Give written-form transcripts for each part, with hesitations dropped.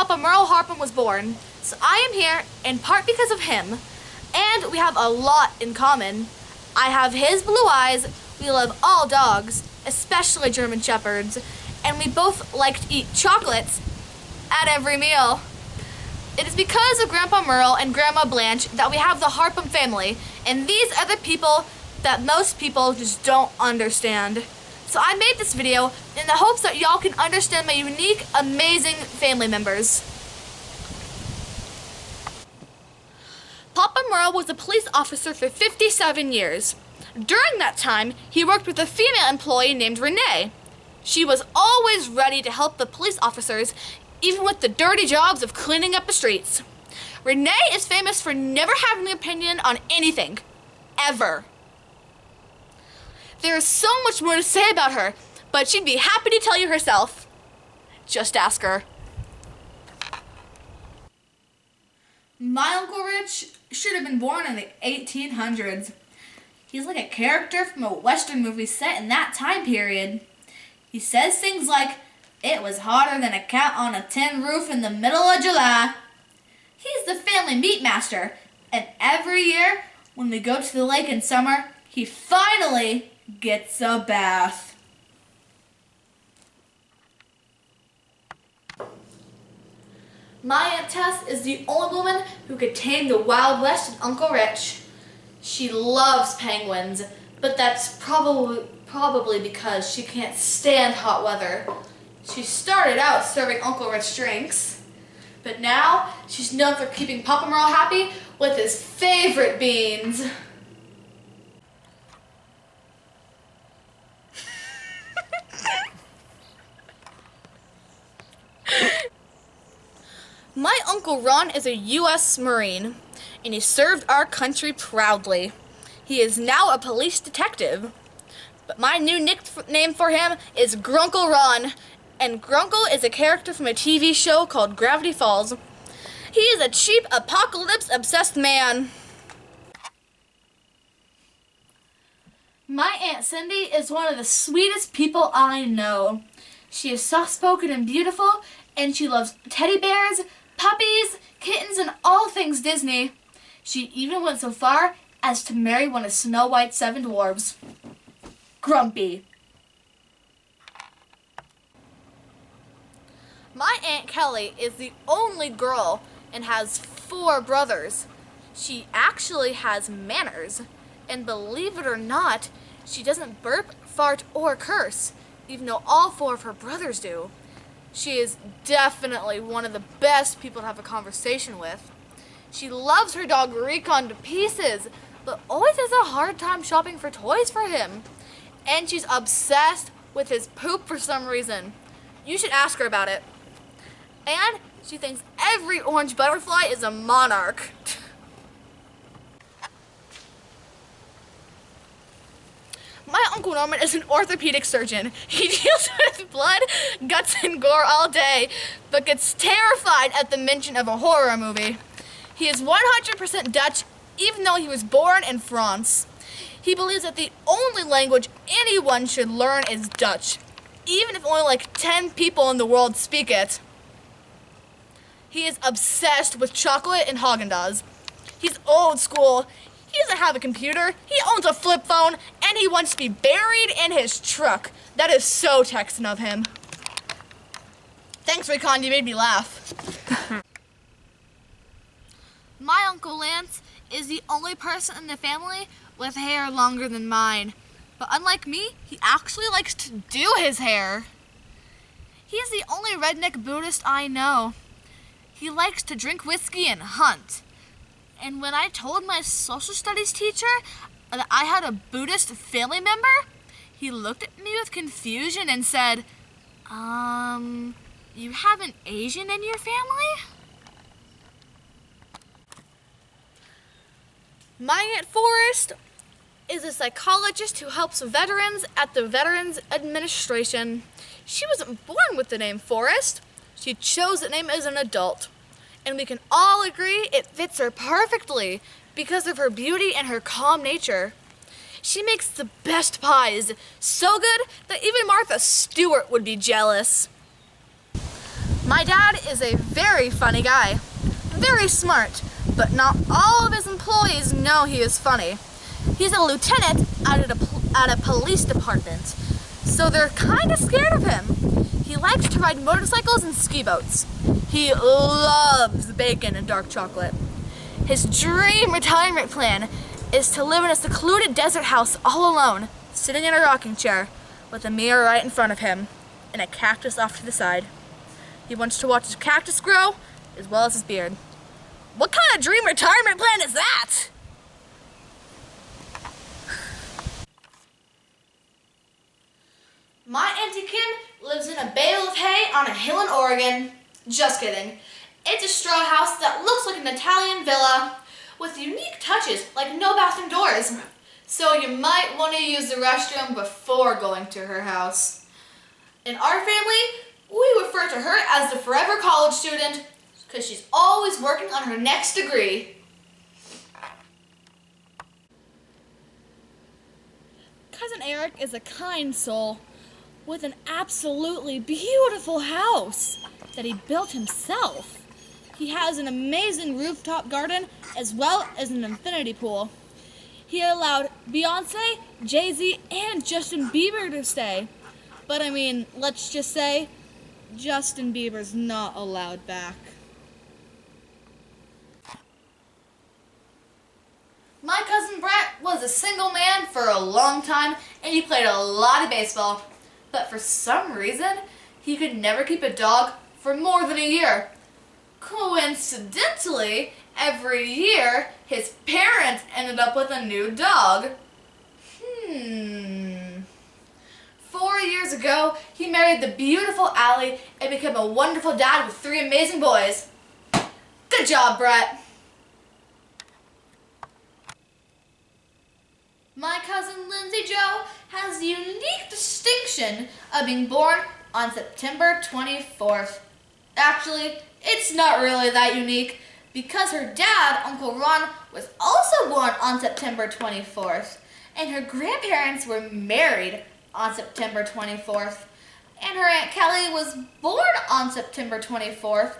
Papa Merle Harpin was born, so I am here in part because of him. And we have a lot in common. I have his blue eyes, we love all dogs, especially German Shepherds, and we both like to eat chocolates at every meal. It is because of Grandpa Merle and Grandma Blanche that we have the Harpin family, and these are the people that most people just don't understand. So I made this video in the hopes that y'all can understand my unique, amazing family members. Papa Merle was a police officer for 57 years. During that time, he worked with a female employee named Renee. She was always ready to help the police officers, even with the dirty jobs of cleaning up the streets. Renee is famous for never having an opinion on anything, ever. There is so much more to say about her, but she'd be happy to tell you herself. Just ask her. My Uncle Rich should have been born in the 1800s. He's like a character from a Western movie set in that time period. He says things like, "It was hotter than a cat on a tin roof in the middle of July." He's the family meat master, and every year when we go to the lake in summer, he finally gets a bath. My Aunt Tess is the only woman who could tame the Wild West in Uncle Rich. She loves penguins, but that's probably because she can't stand hot weather. She started out serving Uncle Rich drinks, but now she's known for keeping Papa Merle happy with his favorite beans. My Uncle Ron is a U.S. Marine, and he served our country proudly. He is now a police detective. But my new nickname for him is Grunkle Ron, and Grunkle is a character from a TV show called Gravity Falls. He is a cheap, apocalypse-obsessed man. My Aunt Cindy is one of the sweetest people I know. She is soft-spoken and beautiful, and she loves teddy bears, puppies, kittens, and all things Disney. She even went so far as to marry one of Snow White's 7 dwarves. Grumpy. My Aunt Kelly is the only girl and has 4 brothers. She actually has manners, and believe it or not, she doesn't burp, fart, or curse, even though all 4 of her brothers do. She is definitely one of the best people to have a conversation with. She loves her dog Recon to pieces, but always has a hard time shopping for toys for him. And she's obsessed with his poop for some reason. You should ask her about it. And she thinks every orange butterfly is a monarch. My Uncle Norman is an orthopedic surgeon. He deals with blood, guts, and gore all day, but gets terrified at the mention of a horror movie. He is 100% Dutch, even though he was born in France. He believes that the only language anyone should learn is Dutch, even if only like 10 people in the world speak it. He is obsessed with chocolate and Haagen-Dazs. He's old school. He doesn't have a computer, he owns a flip phone, and he wants to be buried in his truck. That is so Texan of him. Thanks, Recon, you made me laugh. My Uncle Lance is the only person in the family with hair longer than mine. But unlike me, he actually likes to do his hair. He is the only redneck Buddhist I know. He likes to drink whiskey and hunt. And when I told my social studies teacher that I had a Buddhist family member, he looked at me with confusion and said, you have an Asian in your family? My Aunt Forrest is a psychologist who helps veterans at the Veterans Administration. She wasn't born with the name Forrest. She chose the name as an adult. And we can all agree it fits her perfectly because of her beauty and her calm nature. She makes the best pies, so good that even Martha Stewart would be jealous. My dad is a very funny guy, very smart, but not all of his employees know he is funny. He's a lieutenant at a police department, so they're kind of scared of him. He likes to ride motorcycles and ski boats. He loves bacon and dark chocolate. His dream retirement plan is to live in a secluded desert house all alone, sitting in a rocking chair with a mirror right in front of him and a cactus off to the side. He wants to watch his cactus grow as well as his beard. What kind of dream retirement plan is that? My Auntie Kim lives in a bale of hay on a hill in Oregon. Just kidding. It's a straw house that looks like an Italian villa with unique touches like no bathroom doors. So you might want to use the restroom before going to her house. In our family, we refer to her as the forever college student because she's always working on her next degree. Cousin Eric is a kind soul with an absolutely beautiful house that he built himself. He has an amazing rooftop garden as well as an infinity pool. He allowed Beyonce, Jay-Z, and Justin Bieber to stay. But I mean, let's just say, Justin Bieber's not allowed back. My cousin Brett was a single man for a long time and he played a lot of baseball. But for some reason, he could never keep a dog for more than a year. Coincidentally, every year, his parents ended up with a new dog. 4 years ago, he married the beautiful Allie and became a wonderful dad with 3 amazing boys. Good job, Brett. My cousin Lindsay Jo has the unique distinction of being born on September 24th. Actually, it's not really that unique because her dad, Uncle Ron, was also born on September 24th, and her grandparents were married on September 24th, and her Aunt Kelly was born on September 24th,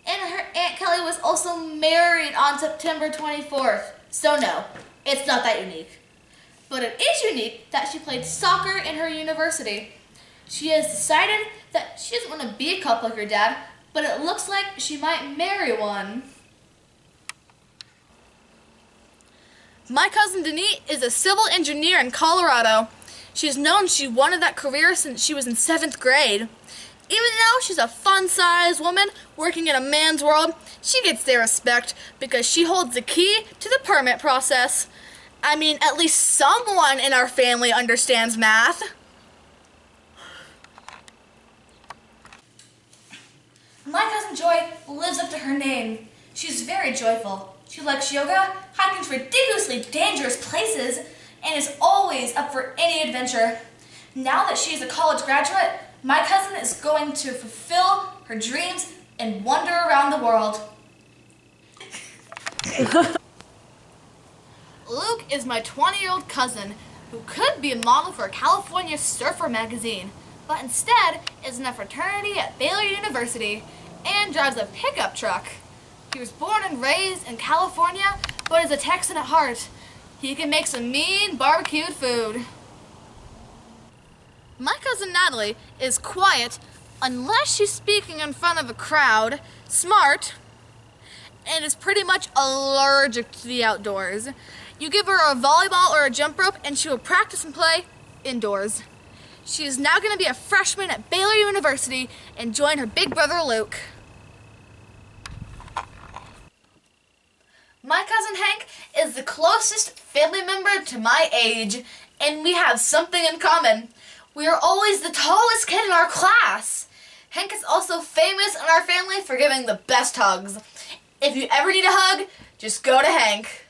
and her Aunt Kelly was also married on September 24th. So no, it's not that unique. But it is unique that she played soccer in her university. She has decided that she doesn't want to be a couple like her dad, but it looks like she might marry one. My cousin Denise is a civil engineer in Colorado. She's known she wanted that career since she was in 7th grade. Even though she's a fun-sized woman working in a man's world, she gets their respect because she holds the key to the permit process. I mean, at least someone in our family understands math. My cousin Joy lives up to her name. She's very joyful. She likes yoga, hiking to ridiculously dangerous places, and is always up for any adventure. Now that she is a college graduate, my cousin is going to fulfill her dreams and wander around the world. Luke is my 20-year-old cousin who could be a model for a California surfer magazine, but instead is in a fraternity at Baylor University and drives a pickup truck. He was born and raised in California, but is a Texan at heart. He can make some mean barbecued food. My cousin Natalie is quiet unless she's speaking in front of a crowd, smart, and is pretty much allergic to the outdoors. You give her a volleyball or a jump rope and she will practice and play indoors. She is now going to be a freshman at Baylor University and join her big brother Luke. My cousin Hank is the closest family member to my age, and we have something in common. We are always the tallest kid in our class. Hank is also famous in our family for giving the best hugs. If you ever need a hug, just go to Hank.